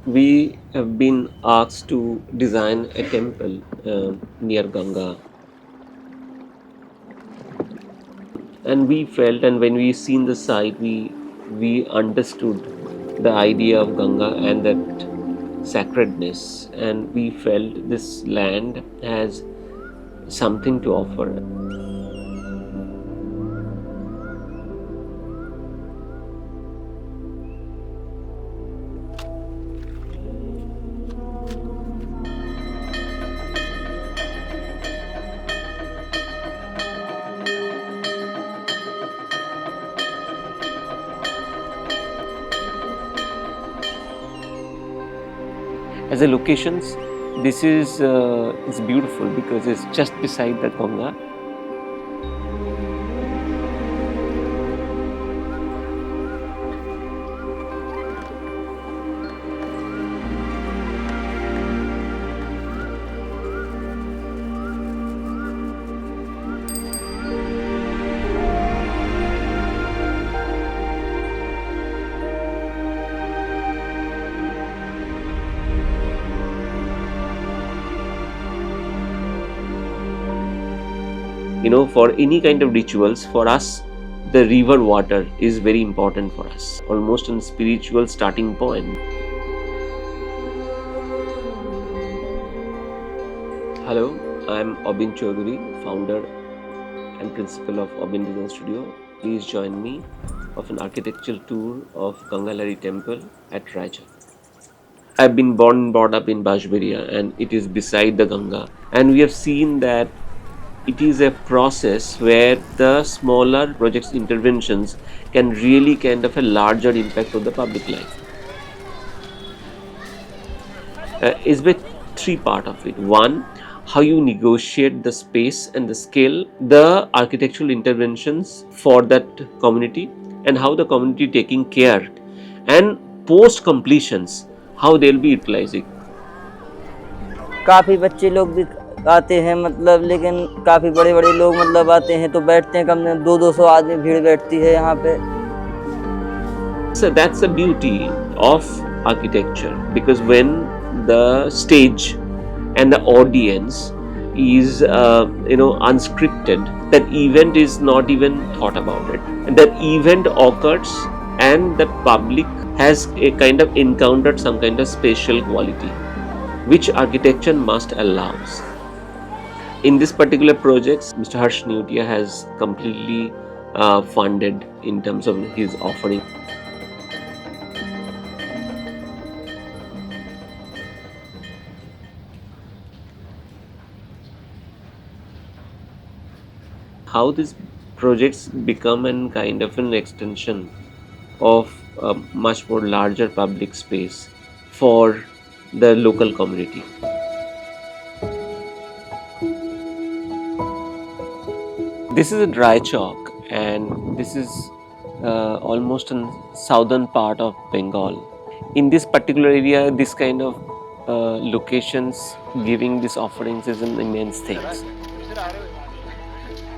We have been asked to design a temple near Ganga, and we felt, and when we seen the site, we understood the idea of Ganga and that sacredness, and we felt this land has something to offer. As a locations, this is beautiful because it's just beside the Ganga. For any kind of rituals, for us, the river water is very important for us, almost a spiritual starting point. Hello, I'm Abin Chaudhuri, founder and principal of Abin Design Studio. Please join me of an architectural tour of Ganga Leheri Temple at Raichak. I've been born and brought up in Bajberia, and it is beside the Ganga. And we have seen that it is a process where the smaller projects interventions can really kind of a larger impact on the public life. Is with three part of it. One, how you negotiate the space and the scale, the architectural interventions for that community, and how the community taking care, and post completions, how they'll be utilizing. काफ़ी बच्चे लोग भी आते हैं मतलब, लेकिन काफ़ी बड़े बड़े लोग मतलब आते हैं तो बैठते हैं, कम से कम 200 आदमी भीड़ बैठती है यहाँ पे. So that's the beauty of architecture, because when the stage and the audience is unscripted, that event is not even thought about it, and that event occurs and the public has a kind of encountered some kind of special quality which architecture must allows. In this particular project, Mr. Harsh Neutia has completely funded in terms of his offering. How these projects become an kind of an extension of a much more larger public space for the local community. This is a dry chalk, and this is almost in southern part of Bengal. In this particular area, this kind of locations giving these offerings is an immense thing.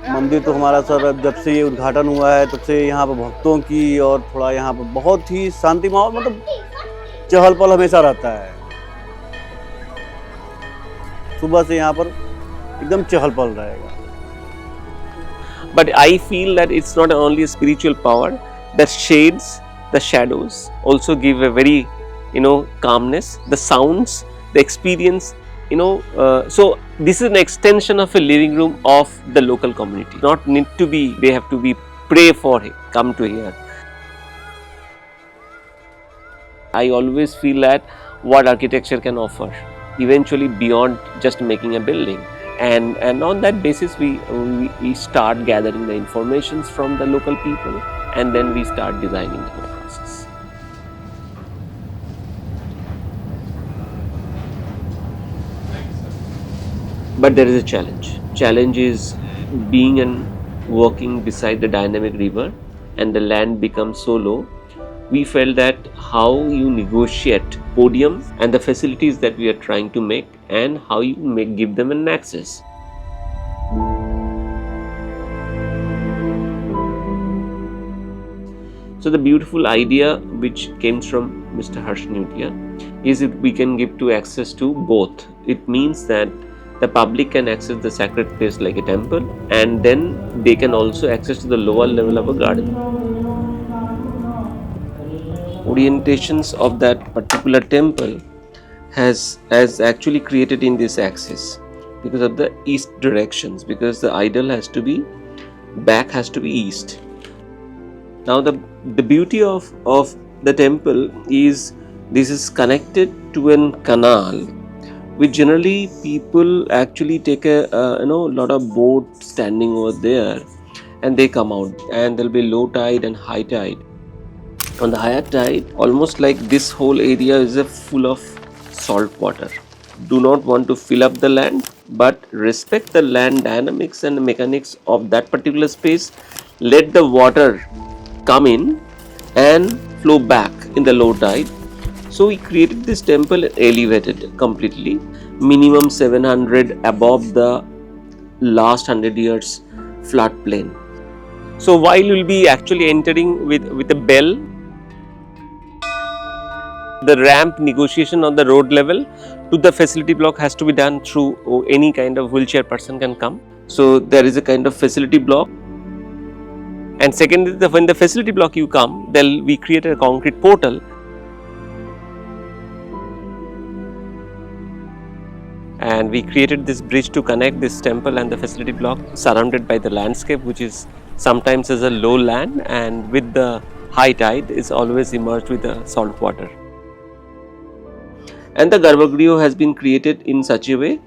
मंदिर तो हमारा sir जब से ये उद्घाटन हुआ है तब से यहाँ पर भक्तों की और थोड़ा यहाँ पर बहुत ही शांति माहौल, मतलब चहल पहल हमेशा रहता है. सुबह से यहाँ पर एकदम चहल पहल रहेगा. But I feel that it's not only a spiritual power. The shades, the shadows also give a very, calmness. The sounds, the experience, so this is an extension of a living room of the local community. Not need to be, they have to be pray for it, come to here. I always feel that what architecture can offer, eventually beyond just making a building. And on that basis, we start gathering the informations from the local people, and then we start designing the whole process. But there is a challenge. Challenge is being and working beside the dynamic river, and the land becomes so low. We felt that how you negotiate podium and the facilities that we are trying to make, and how you give them an access. So the beautiful idea which came from Mr. Harsh Neutia is it we can give to access to both. It means that the public can access the sacred place like a temple, and then they can also access to the lower level of a garden. Orientations of that particular temple has actually created in this axis because of the east directions, because the idol has to be back, has to be east. Now the beauty of the temple is this is connected to an canal, which generally people actually take a lot of boats standing over there, and they come out, and there'll be low tide and high tide. On the higher tide, almost like this whole area is full of salt water. Do not want to fill up the land, but respect the land dynamics and the mechanics of that particular space. Let the water come in and flow back in the low tide. So we created this temple elevated completely, minimum 700 above the last 100 years floodplain. So while you will be actually entering with a bell, the ramp negotiation on the road level to the facility block has to be done through any kind of wheelchair person can come. So there is a kind of facility block. And second is when the facility block you come, then we create a concrete portal. And we created this bridge to connect this temple and the facility block, surrounded by the landscape, which is sometimes as a low land, and with the high tide is always immersed with the salt water. And the Garbhagriha has been created in such a way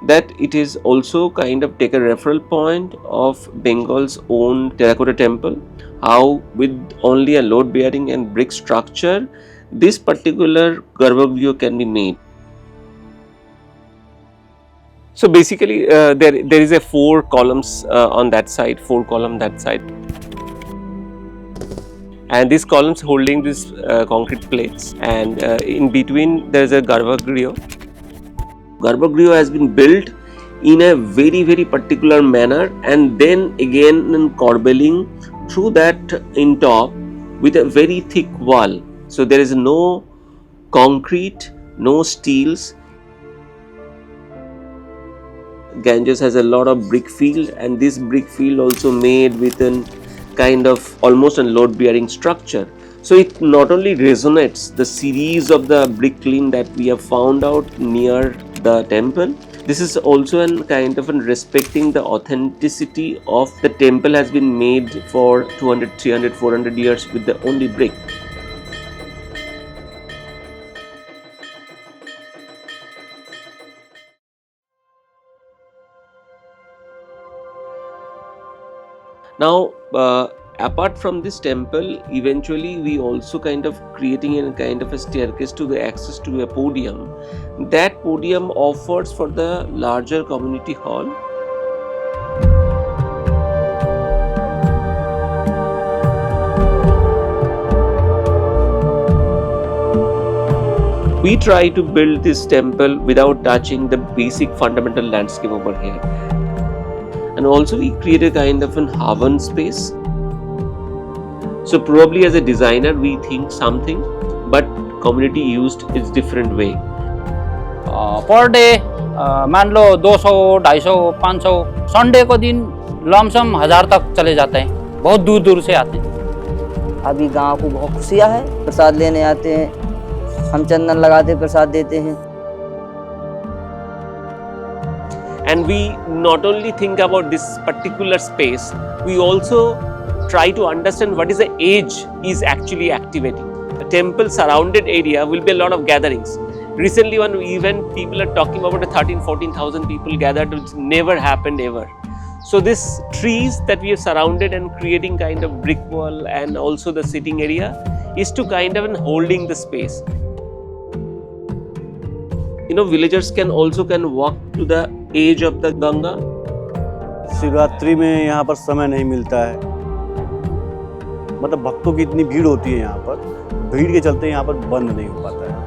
that it is also kind of take a referral point of Bengal's own terracotta temple, how with only a load bearing and brick structure this particular Garbhagriha can be made. So basically there is a 4 columns on that side, 4 column that side, and these columns holding these concrete plates, and in between there is a Garbhagriha. Garbhagriha has been built in a very particular manner, and then again in corbelling through that in top with a very thick wall. So there is no concrete, no steels. Ganges has a lot of brick field, and this brick field also made with an kind of almost a load bearing structure. So it not only resonates the series of the brick kiln that we have found out near the temple, this is also a kind of respecting the authenticity of the temple has been made for 200, 300, 400 years with the only brick. Now apart from this temple, eventually we also kind of creating a kind of a staircase to the access to a podium. That podium offers for the larger community hall. We try to build this temple without touching the basic fundamental landscape over here. And also we create a kind of an haven space. So probably as a designer we think something, but community used its different way. Per day मान लो 200, 250, 500, Sunday को दिन lump sum 1000 तक चले जाते हैं, बहुत दूर दूर से आते हैं। अभी गांव को बहुत खुशियाँ है, प्रसाद लेने आते हैं, हम चंदन लगाते प्रसाद देते हैं। And we not only think about this particular space, we also try to understand what is the age is actually activating. The temple surrounded area will be a lot of gatherings. Recently one event, people are talking about 13,000-14,000 people gathered, which never happened ever. So this trees that we have surrounded and creating kind of brick wall and also the sitting area is to kind of holding the space. You know, villagers can also walk to the edge of the Ganga. Shivratri में यहाँ पर समय नहीं मिलता है, मतलब भक्तों की इतनी भीड़ होती है यहाँ पर, भीड़ के चलते यहाँ पर बंद नहीं हो पाता है।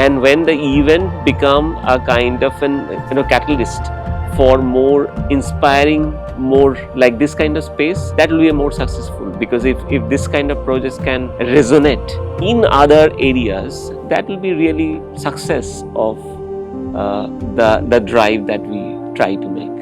And when the event become a kind of an catalyst for more inspiring, more like this kind of space, that will be a more successful, because if this kind of projects can resonate in other areas, that will be really success of the drive that we try to make.